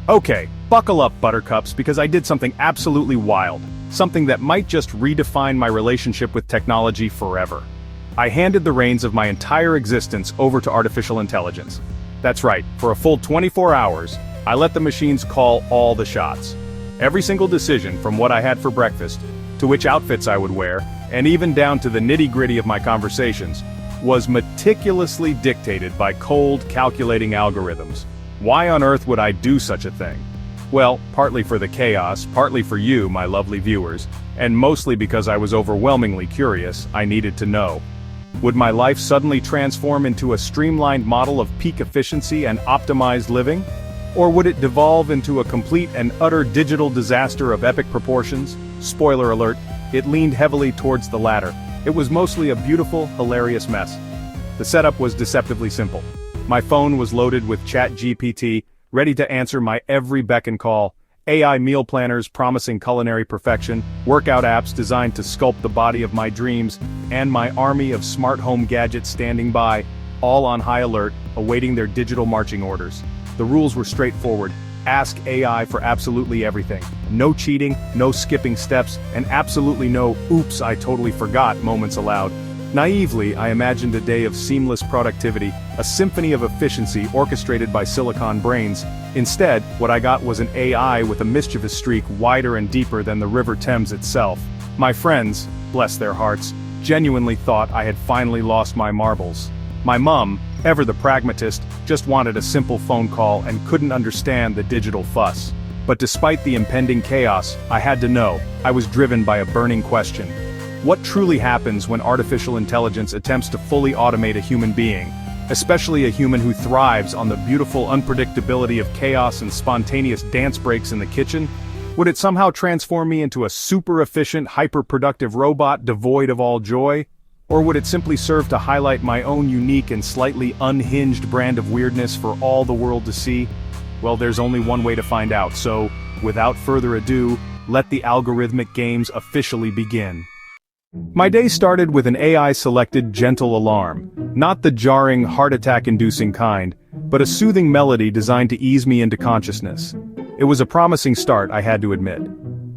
Okay, buckle up, buttercups, because I did something absolutely wild. Something that might just redefine my relationship with technology forever. I handed the reins of my entire existence over to artificial intelligence. That's right, for a full 24 hours, I let the machines call all the shots. Every single decision, from what I had for breakfast, to which outfits I would wear, and even down to the nitty-gritty of my conversations, was meticulously dictated by cold, calculating algorithms. Why on earth would I do such a thing? Well, partly for the chaos, partly for you, my lovely viewers, and mostly because I was overwhelmingly curious. I needed to know. Would my life suddenly transform into a streamlined model of peak efficiency and optimized living? Or would it devolve into a complete and utter digital disaster of epic proportions? Spoiler alert, it leaned heavily towards the latter. It was mostly a beautiful, hilarious mess. The setup was deceptively simple. My phone was loaded with ChatGPT, ready to answer my every beck and call, AI meal planners promising culinary perfection, workout apps designed to sculpt the body of my dreams, and my army of smart home gadgets standing by, all on high alert, awaiting their digital marching orders. The rules were straightforward. Ask AI for absolutely everything. No cheating, no skipping steps, and absolutely no "oops, I totally forgot" moments allowed. Naively, I imagined a day of seamless productivity, a symphony of efficiency orchestrated by silicon brains. Instead, what I got was an AI with a mischievous streak wider and deeper than the River Thames itself. My friends, bless their hearts, genuinely thought I had finally lost my marbles. My mum, ever the pragmatist, just wanted a simple phone call and couldn't understand the digital fuss. But despite the impending chaos, I had to know. I was driven by a burning question. What truly happens when artificial intelligence attempts to fully automate a human being, especially a human who thrives on the beautiful unpredictability of chaos and spontaneous dance breaks in the kitchen? Would it somehow transform me into a super-efficient, hyper-productive robot devoid of all joy? Or would it simply serve to highlight my own unique and slightly unhinged brand of weirdness for all the world to see? Well, there's only one way to find out, so, without further ado, let the algorithmic games officially begin. My day started with an AI-selected gentle alarm, not the jarring, heart attack-inducing kind, but a soothing melody designed to ease me into consciousness. It was a promising start, I had to admit.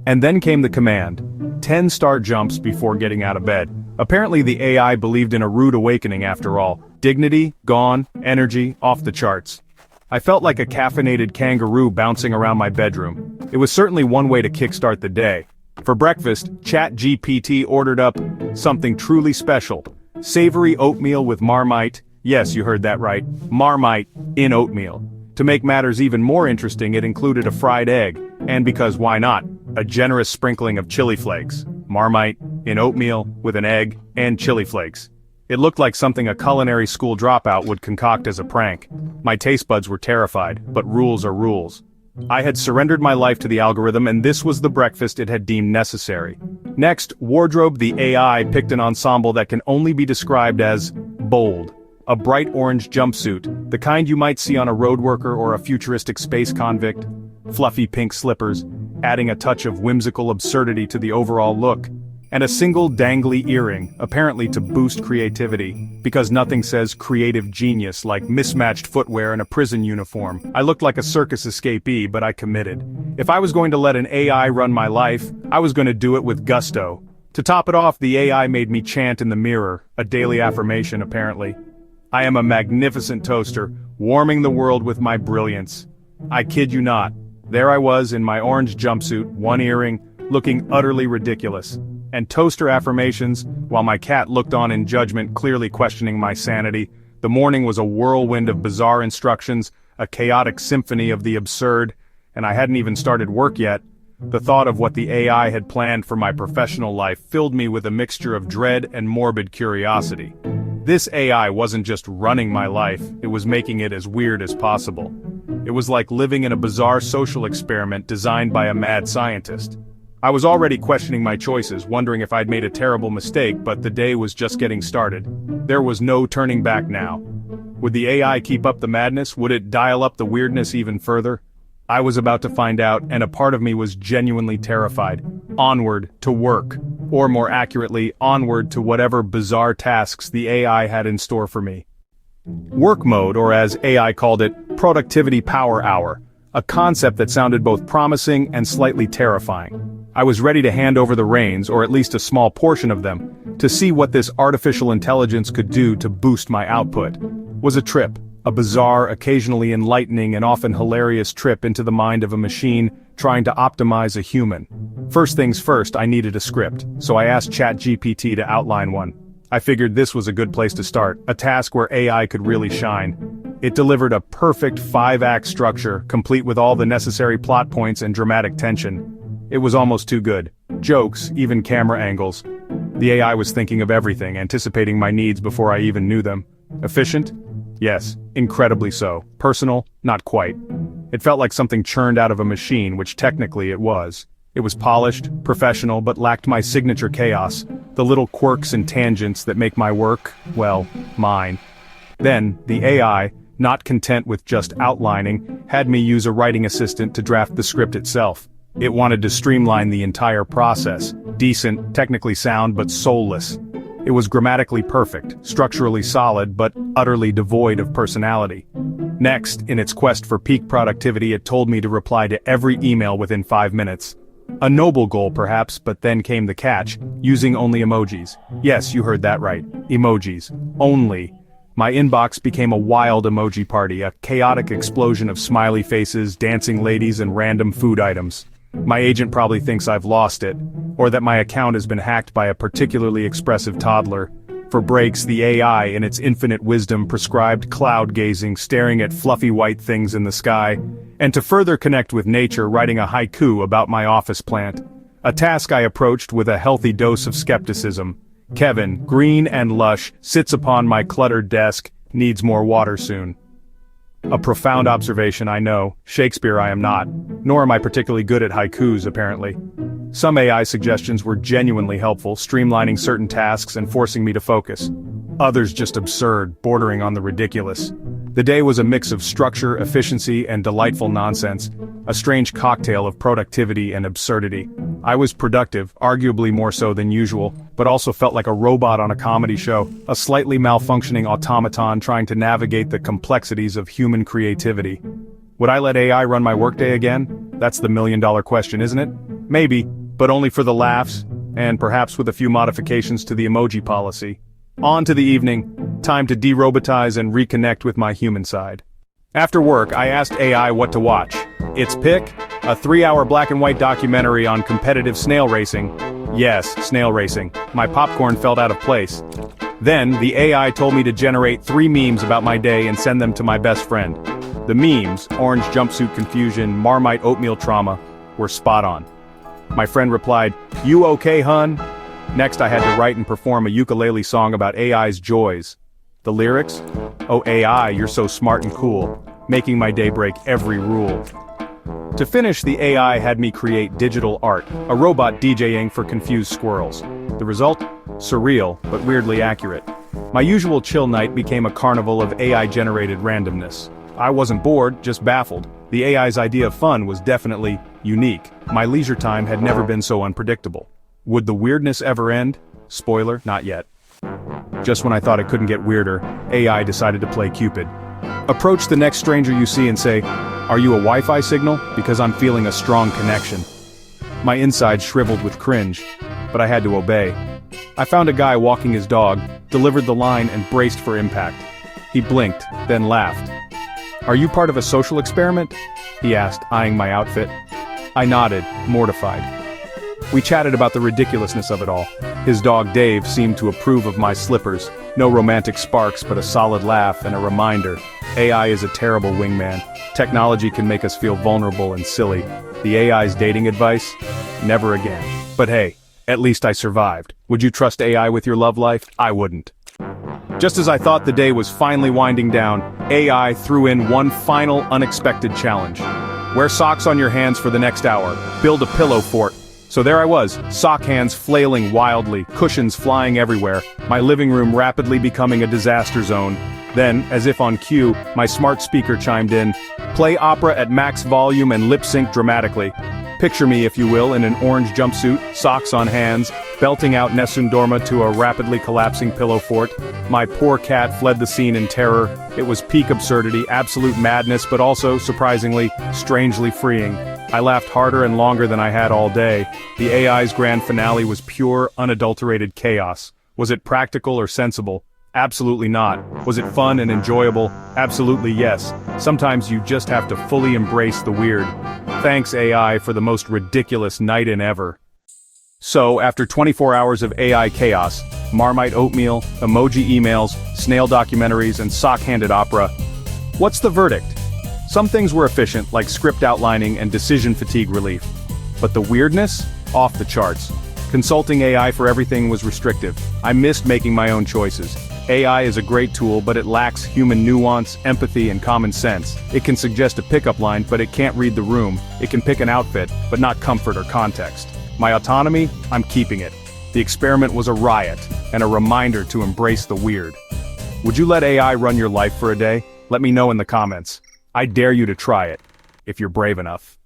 And then came the command. 10 star jumps before getting out of bed. Apparently the AI believed in a rude awakening after all. Dignity, gone, energy, off the charts. I felt like a caffeinated kangaroo bouncing around my bedroom. It was certainly one way to kickstart the day. For breakfast, ChatGPT ordered up something truly special. Savory oatmeal with Marmite. Yes, you heard that right. Marmite in oatmeal. To make matters even more interesting, it included a fried egg, and because why not, a generous sprinkling of chili flakes. Marmite in oatmeal with an egg and chili flakes. It looked like something a culinary school dropout would concoct as a prank. My taste buds were terrified, but rules are rules. I had surrendered my life to the algorithm, and this was the breakfast it had deemed necessary. Next, Wardrobe the AI picked an ensemble that can only be described as bold. A bright orange jumpsuit, the kind you might see on a road worker or a futuristic space convict. Fluffy pink slippers, adding a touch of whimsical absurdity to the overall look. And a single dangly earring, apparently to boost creativity, because nothing says creative genius like mismatched footwear and a prison uniform. I looked like a circus escapee, but I committed. If I was going to let an AI run my life, I was going to do it with gusto. To top it off, the AI made me chant in the mirror, a daily affirmation apparently. I am a magnificent toaster, warming the world with my brilliance. I kid you not. There I was in my orange jumpsuit, one earring, looking utterly ridiculous. And toaster affirmations, while my cat looked on in judgment, clearly questioning my sanity. The morning was a whirlwind of bizarre instructions, a chaotic symphony of the absurd, and I hadn't even started work yet. The thought of what the AI had planned for my professional life filled me with a mixture of dread and morbid curiosity. This AI wasn't just running my life, it was making it as weird as possible. It was like living in a bizarre social experiment designed by a mad scientist. I was already questioning my choices, wondering if I'd made a terrible mistake, but the day was just getting started. There was no turning back now. Would the AI keep up the madness? Would it dial up the weirdness even further? I was about to find out, and a part of me was genuinely terrified. Onward to work. Or more accurately, onward to whatever bizarre tasks the AI had in store for me. Work mode, or as AI called it, Productivity Power Hour, a concept that sounded both promising and slightly terrifying. I was ready to hand over the reins, or at least a small portion of them, to see what this artificial intelligence could do to boost my output. Was a trip, a bizarre, occasionally enlightening and often hilarious trip into the mind of a machine trying to optimize a human. First things first, I needed a script, so I asked ChatGPT to outline one. I figured this was a good place to start, a task where AI could really shine. It delivered a perfect 5-act structure, complete with all the necessary plot points and dramatic tension. It was almost too good. Jokes, even camera angles. The AI was thinking of everything, anticipating my needs before I even knew them. Efficient? Yes, incredibly so. Personal? Not quite. It felt like something churned out of a machine, which technically it was. It was polished, professional, but lacked my signature chaos, the little quirks and tangents that make my work, well, mine. Then, the AI, not content with just outlining, had me use a writing assistant to draft the script itself. It wanted to streamline the entire process. Decent, technically sound, but soulless. It was grammatically perfect, structurally solid, but utterly devoid of personality. Next, in its quest for peak productivity, it told me to reply to every email within 5 minutes. A noble goal perhaps, but then came the catch, using only emojis. Yes, you heard that right. Emojis. Only. My inbox became a wild emoji party, a chaotic explosion of smiley faces, dancing ladies, and random food items. My agent probably thinks I've lost it, or that my account has been hacked by a particularly expressive toddler. For breaks, the AI, in its infinite wisdom, prescribed cloud gazing, staring at fluffy white things in the sky, and to further connect with nature, writing a haiku about my office plant. A task I approached with a healthy dose of skepticism. Kevin, green and lush, sits upon my cluttered desk, needs more water soon. A profound observation, I know. Shakespeare I am not, nor am I particularly good at haikus, apparently. Some AI suggestions were genuinely helpful, streamlining certain tasks and forcing me to focus. Others just absurd, bordering on the ridiculous. The day was a mix of structure, efficiency, and delightful nonsense, a strange cocktail of productivity and absurdity. I was productive, arguably more so than usual, but also felt like a robot on a comedy show, a slightly malfunctioning automaton trying to navigate the complexities of human creativity. Would I let AI run my workday again? That's the million-dollar question, isn't it? Maybe, but only for the laughs, and perhaps with a few modifications to the emoji policy. On to the evening, time to de-robotize and reconnect with my human side. After work, I asked AI what to watch. Its pick? A 3-hour black and white documentary on competitive snail racing. Yes, snail racing. My popcorn felt out of place. Then, the AI told me to generate 3 memes about my day and send them to my best friend. The memes, orange jumpsuit confusion, Marmite oatmeal trauma, were spot on. My friend replied, "You okay, hun?" Next I had to write and perform a ukulele song about AI's joys. The lyrics? "Oh AI, you're so smart and cool, making my day break every rule." To finish, the AI had me create digital art, a robot DJing for confused squirrels. The result? Surreal, but weirdly accurate. My usual chill night became a carnival of AI-generated randomness. I wasn't bored, just baffled. The AI's idea of fun was definitely unique. My leisure time had never been so unpredictable. Would the weirdness ever end? Spoiler, not yet. Just when I thought it couldn't get weirder, AI decided to play Cupid. Approach the next stranger you see and say, "Are you a Wi-Fi signal? Because I'm feeling a strong connection." My insides shriveled with cringe, but I had to obey. I found a guy walking his dog, delivered the line and braced for impact. He blinked, then laughed. "Are you part of a social experiment?" he asked, eyeing my outfit. I nodded, mortified. We chatted about the ridiculousness of it all. His dog Dave seemed to approve of my slippers. No romantic sparks, but a solid laugh and a reminder. AI is a terrible wingman. Technology can make us feel vulnerable and silly. The AI's dating advice? Never again. But hey, at least I survived. Would you trust AI with your love life? I wouldn't. Just as I thought the day was finally winding down, AI threw in one final unexpected challenge. Wear socks on your hands for the next hour. Build a pillow fort. So there I was, sock hands flailing wildly, cushions flying everywhere, my living room rapidly becoming a disaster zone. Then, as if on cue, my smart speaker chimed in, "Play opera at max volume and lip sync dramatically." Picture me, if you will, in an orange jumpsuit, socks on hands, belting out Nessun Dorma to a rapidly collapsing pillow fort. My poor cat fled the scene in terror. It was peak absurdity, absolute madness, but also, surprisingly, strangely freeing. I laughed harder and longer than I had all day. The AI's grand finale was pure, unadulterated chaos. Was it practical or sensible? Absolutely not. Was it fun and enjoyable? Absolutely yes. Sometimes you just have to fully embrace the weird. Thanks AI for the most ridiculous night in ever. So, after 24 hours of AI chaos, Marmite oatmeal, emoji emails, snail documentaries, and sock-handed opera, what's the verdict? Some things were efficient, like script outlining and decision fatigue relief. But the weirdness? Off the charts. Consulting AI for everything was restrictive. I missed making my own choices. AI is a great tool, but it lacks human nuance, empathy, and common sense. It can suggest a pickup line, but it can't read the room. It can pick an outfit, but not comfort or context. My autonomy? I'm keeping it. The experiment was a riot, and a reminder to embrace the weird. Would you let AI run your life for a day? Let me know in the comments. I dare you to try it, if you're brave enough.